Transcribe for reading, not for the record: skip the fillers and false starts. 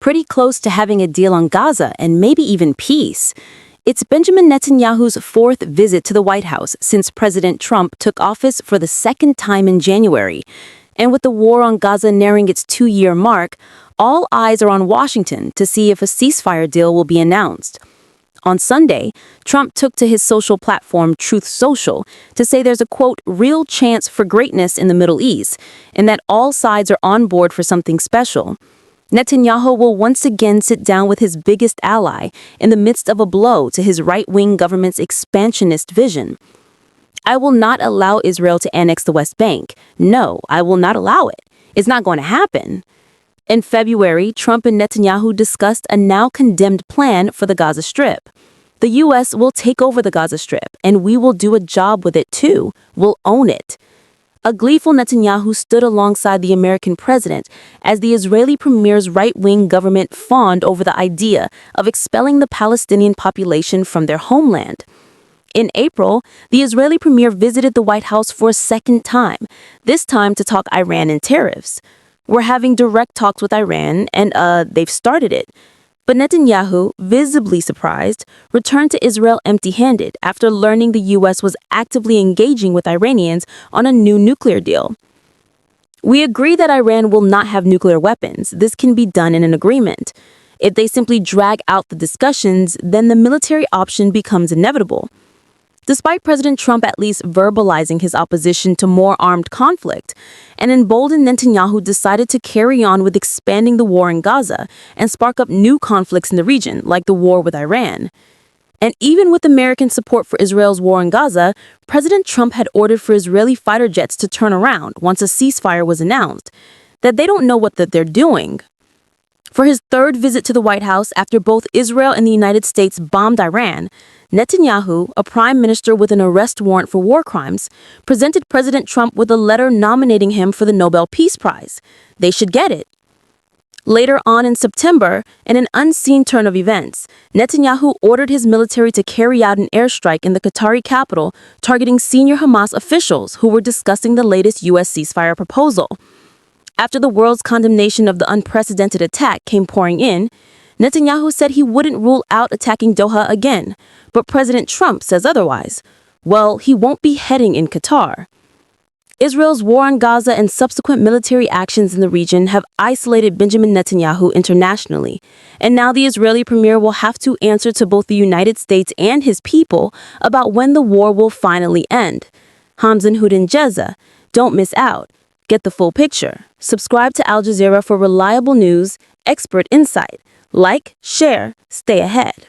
pretty close to having a deal on Gaza and maybe even peace. It's Benjamin Netanyahu's fourth visit to the White House since President Trump took office for the second time in January. And with the war on Gaza nearing its 2-year mark, all eyes are on Washington to see if a ceasefire deal will be announced. On Sunday, Trump took to his social platform Truth Social to say there's a, quote, real chance for greatness in the Middle East, and that all sides are on board for something special. Netanyahu will once again sit down with his biggest ally in the midst of a blow to his right-wing government's expansionist vision. I will not allow Israel to annex the West Bank. No, I will not allow it. It's not going to happen. In February, Trump and Netanyahu discussed a now-condemned plan for the Gaza Strip. The U.S. will take over the Gaza Strip, and we will do a job with it too. We'll own it. A gleeful Netanyahu stood alongside the American president as the Israeli premier's right-wing government fawned over the idea of expelling the Palestinian population from their homeland. In April, the Israeli premier visited the White House for a second time, this time to talk Iran and tariffs. We're having direct talks with Iran, and they've started it. But Netanyahu, visibly surprised, returned to Israel empty-handed after learning the U.S. was actively engaging with Iranians on a new nuclear deal. We agree that Iran will not have nuclear weapons. This can be done in an agreement. If they simply drag out the discussions, then the military option becomes inevitable. Despite President Trump at least verbalizing his opposition to more armed conflict, an emboldened Netanyahu decided to carry on with expanding the war in Gaza and spark up new conflicts in the region, like the war with Iran. And even with American support for Israel's war in Gaza, President Trump had ordered for Israeli fighter jets to turn around once a ceasefire was announced, that they don't know what they're doing. For his third visit to the White House after both Israel and the United States bombed Iran, Netanyahu, a prime minister with an arrest warrant for war crimes, presented President Trump with a letter nominating him for the Nobel Peace Prize. They should get it. Later on in September, in an unseen turn of events, Netanyahu ordered his military to carry out an airstrike in the Qatari capital, targeting senior Hamas officials who were discussing the latest U.S. ceasefire proposal. After the world's condemnation of the unprecedented attack came pouring in, Netanyahu said he wouldn't rule out attacking Doha again, but President Trump says otherwise. Well, he won't be heading in Qatar. Israel's war on Gaza and subsequent military actions in the region have isolated Benjamin Netanyahu internationally, and now the Israeli premier will have to answer to both the United States and his people about when the war will finally end. Hamzan Hudin Jeza, don't miss out. Get the full picture. Subscribe to Al Jazeera for reliable news, expert insight. Like, share, stay ahead.